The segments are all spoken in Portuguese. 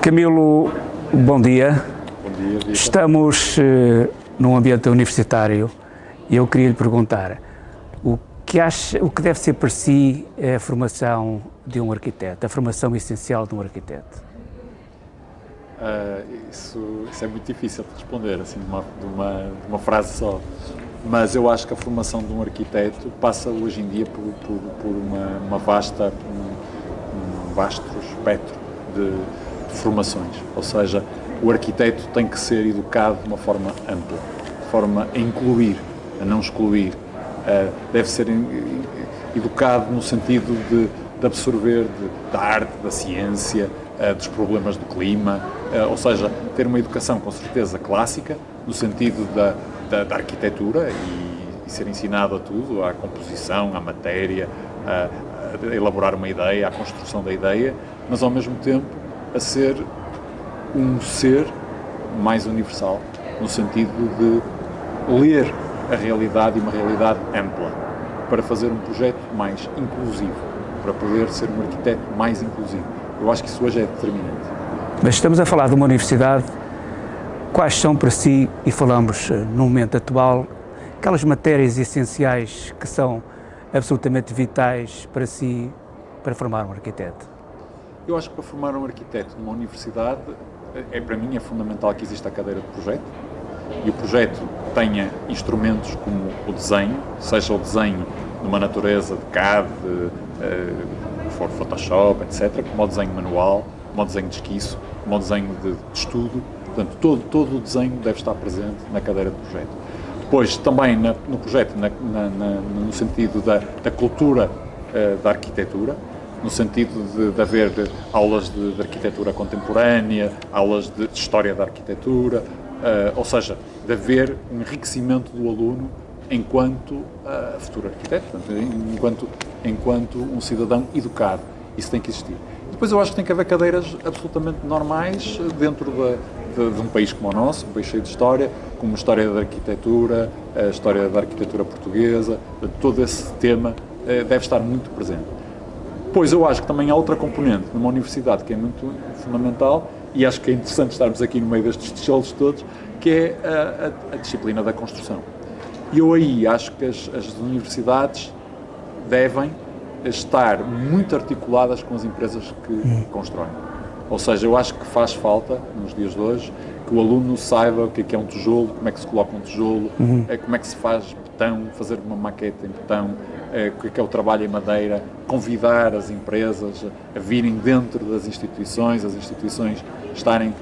Camilo, bom dia. Bom dia, Vitor. Estamos num ambiente universitário e eu queria lhe perguntar o que deve ser para si a formação de um arquiteto, a formação essencial de um arquiteto? Isso é muito difícil de responder, assim, de uma frase só. Mas eu acho que a formação de um arquiteto passa hoje em dia por um vasto espectro de formações. Ou seja, o arquiteto tem que ser educado de uma forma ampla, de forma a incluir, a não excluir. Deve ser educado no sentido de absorver da arte, da ciência, dos problemas do clima, ou seja, ter uma educação com certeza clássica, no sentido da arquitetura e ser ensinado a tudo, à composição, à matéria, a elaborar uma ideia, à construção da ideia, mas ao mesmo tempo a ser um ser mais universal, no sentido de ler a realidade e uma realidade ampla, para fazer um projeto mais inclusivo, para poder ser um arquiteto mais inclusivo. Eu acho que isso hoje é determinante. Mas estamos a falar de uma universidade. Quais são para si, e falamos no momento atual, aquelas matérias essenciais que são absolutamente vitais para si, para formar um arquiteto? Eu acho que para formar um arquiteto numa universidade, para mim é fundamental que exista a cadeira de projeto e o projeto tenha instrumentos como o desenho, seja o desenho numa natureza de CAD, Photoshop, etc., como o desenho manual, como o desenho de esquiço, como o desenho de estudo. Portanto, todo o desenho deve estar presente na cadeira de projeto. Depois, também no projeto, no sentido da cultura da arquitetura, no sentido de haver aulas de arquitetura contemporânea, aulas de história da arquitetura, ou seja, de haver um enriquecimento do aluno enquanto futuro arquiteto, portanto, enquanto um cidadão educado. Isso tem que existir. Depois eu acho que tem que haver cadeiras absolutamente normais dentro de um país como o nosso, um país cheio de história, como a história da arquitetura, a história da arquitetura portuguesa, todo esse tema deve estar muito presente. Depois eu acho que também há outra componente numa universidade que é muito fundamental, e acho que é interessante estarmos aqui no meio destes tijolos todos, que é a disciplina da construção. E eu aí acho que as universidades devem estar muito articuladas com as empresas que constroem. Ou seja, eu acho que faz falta, nos dias de hoje, que o aluno saiba o que é um tijolo, como é que se coloca um tijolo, como é que se faz betão, fazer uma maquete em betão, o que é o trabalho em madeira, convidar as empresas a virem dentro das instituições, as instituições estarem,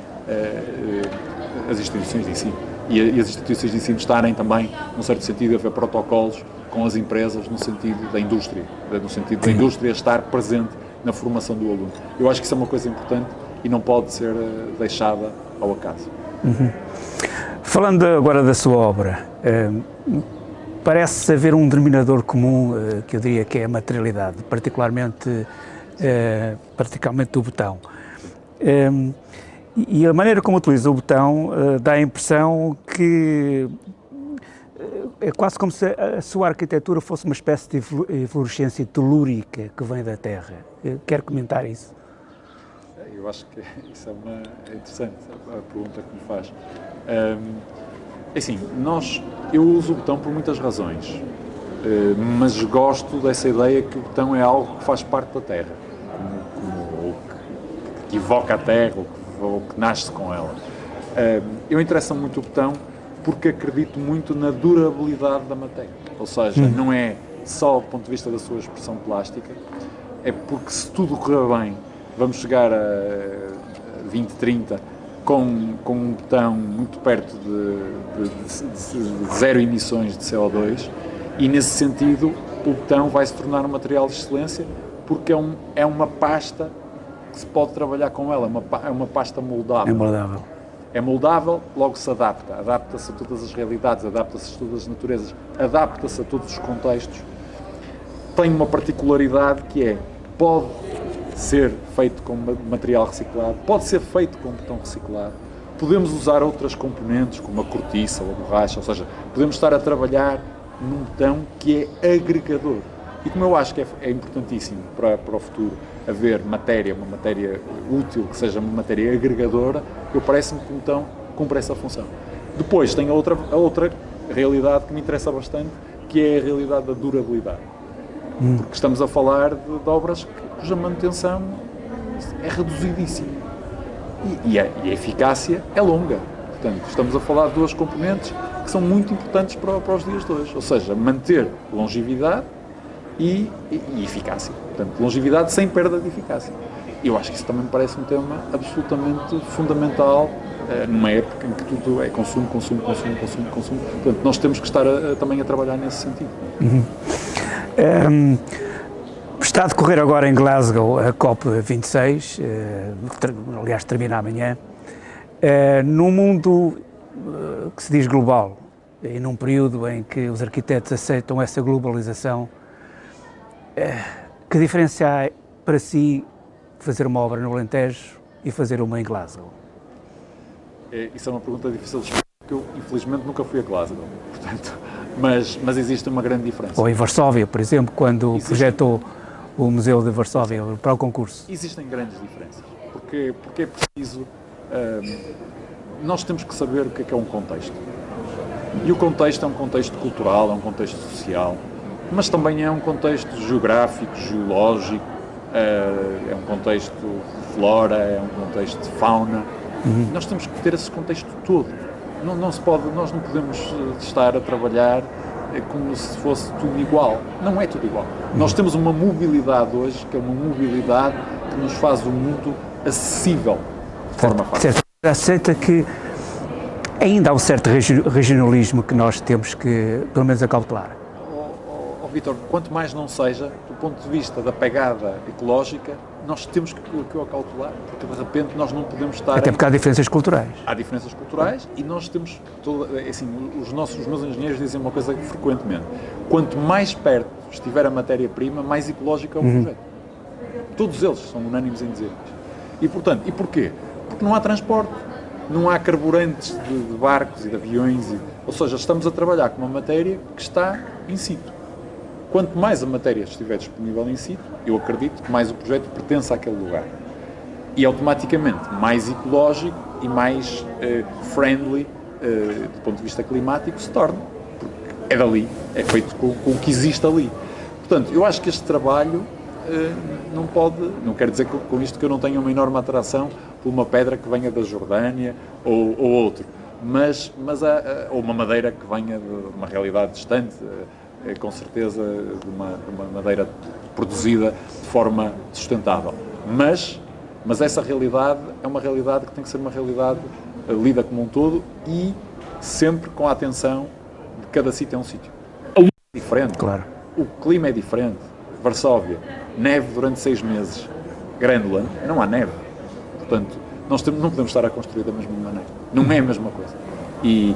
as instituições de ensino, e as instituições de ensino estarem também, num certo sentido, a haver protocolos com as empresas no sentido da indústria, da indústria estar presente na formação do aluno. Eu acho que isso é uma coisa importante e não pode ser deixada ao acaso. Falando agora da sua obra, parece haver um denominador comum, que eu diria que é a materialidade, particularmente do betão. E a maneira como utiliza o betão dá a impressão que é quase como se a sua arquitetura fosse uma espécie de eflorescência telúrica que vem da Terra. Quer comentar isso? Eu acho que isso é interessante, a pergunta que me faz. Assim, eu uso o betão por muitas razões, mas gosto dessa ideia que o betão é algo que faz parte da Terra, ou que evoca a Terra, ou que nasce com ela. Eu interessa-me muito o betão porque acredito muito na durabilidade da matéria. Ou seja, não é só do ponto de vista da sua expressão plástica, é porque se tudo correr bem, vamos chegar a 2030 com um betão muito perto de zero emissões de CO2, e nesse sentido o betão vai se tornar um material de excelência porque é uma pasta que se pode trabalhar com ela, é uma pasta moldável. É moldável. É moldável, logo se adapta-se a todas as realidades, adapta-se a todas as naturezas, adapta-se a todos os contextos. Tem uma particularidade que pode ser feito com material reciclado, pode ser feito com betão reciclado, podemos usar outras componentes, como a cortiça ou a borracha, ou seja, podemos estar a trabalhar num betão que é agregador. E como eu acho que é importantíssimo para o futuro, haver matéria, uma matéria útil, que seja uma matéria agregadora, eu parece-me que então cumpre essa função. Depois tem a outra realidade que me interessa bastante, que é a realidade da durabilidade. Porque estamos a falar de obras cuja manutenção é reduzidíssima. E a eficácia é longa. Portanto, estamos a falar de duas componentes que são muito importantes para os dias de hoje. Ou seja, manter longevidade e eficácia. Portanto, longevidade sem perda de eficácia. Eu acho que isso também me parece um tema absolutamente fundamental numa época em que tudo é consumo. Portanto, nós temos que estar também a trabalhar nesse sentido. Está a decorrer agora em Glasgow a COP26, aliás termina amanhã, num mundo que se diz global e num período em que os arquitetos aceitam essa globalização, que diferença há para si fazer uma obra no Alentejo e fazer uma em Glasgow? Isso é uma pergunta difícil de explicar, porque eu infelizmente nunca fui a Glasgow, portanto, mas existe uma grande diferença. Ou em Varsóvia, por exemplo, quando projetou o Museu de Varsóvia para o concurso. Existem grandes diferenças, porque é preciso, nós temos que saber o que é um contexto. E o contexto é um contexto cultural, é um contexto social, mas também é um contexto geográfico, geológico, é um contexto de flora, é um contexto de fauna. Nós temos que ter esse contexto todo. Nós não podemos estar a trabalhar como se fosse tudo igual. Não é tudo igual. Nós temos uma mobilidade hoje, que é uma mobilidade que nos faz o mundo acessível de forma fácil. Aceita que ainda há um certo regionalismo que nós temos que, pelo menos, acautelar. Vítor, quanto mais não seja, do ponto de vista da pegada ecológica, nós temos que o acautelar, porque de repente nós não podemos estar... Até porque há diferenças culturais. Há diferenças culturais e nós temos... os meus engenheiros dizem uma coisa frequentemente: quanto mais perto estiver a matéria-prima, mais ecológico é o projeto. Todos eles são unânimes em dizer isto. E, portanto, e porquê? Porque não há transporte, não há carburantes de barcos e de aviões, ou seja, estamos a trabalhar com uma matéria que está in situ. Quanto mais a matéria estiver disponível in situ, eu acredito que mais o projeto pertence àquele lugar. E automaticamente mais ecológico e mais friendly, do ponto de vista climático, se torna. Porque é dali, é feito com o que existe ali. Portanto, eu acho que este trabalho não quer dizer com isto que eu não tenha uma enorme atração por uma pedra que venha da Jordânia ou outro, ou uma madeira que venha de uma realidade distante, com certeza de uma madeira produzida de forma sustentável. Mas essa realidade é uma realidade que tem que ser uma realidade lida como um todo e sempre com a atenção de cada sítio é um sítio. A luz é diferente, claro. O clima é diferente. Varsóvia, neve durante 6 meses. Grândola, não há neve. Portanto, não podemos estar a construir da mesma maneira. Não é a mesma coisa. E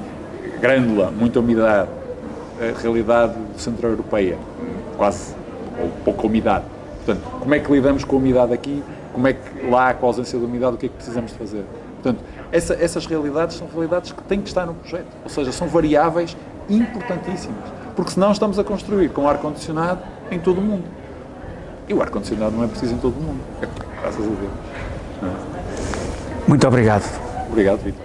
Grândola, muita umidade, a realidade centro-europeia, quase, ou pouca umidade. Portanto, como é que lidamos com a umidade aqui? Como é que lá, com a ausência de umidade, o que é que precisamos de fazer? Portanto, essas realidades são realidades que têm que estar no projeto. Ou seja, são variáveis importantíssimas. Porque senão estamos a construir com ar-condicionado em todo o mundo. E o ar-condicionado não é preciso em todo o mundo. Graças a Deus. Muito obrigado. Obrigado, Vítor.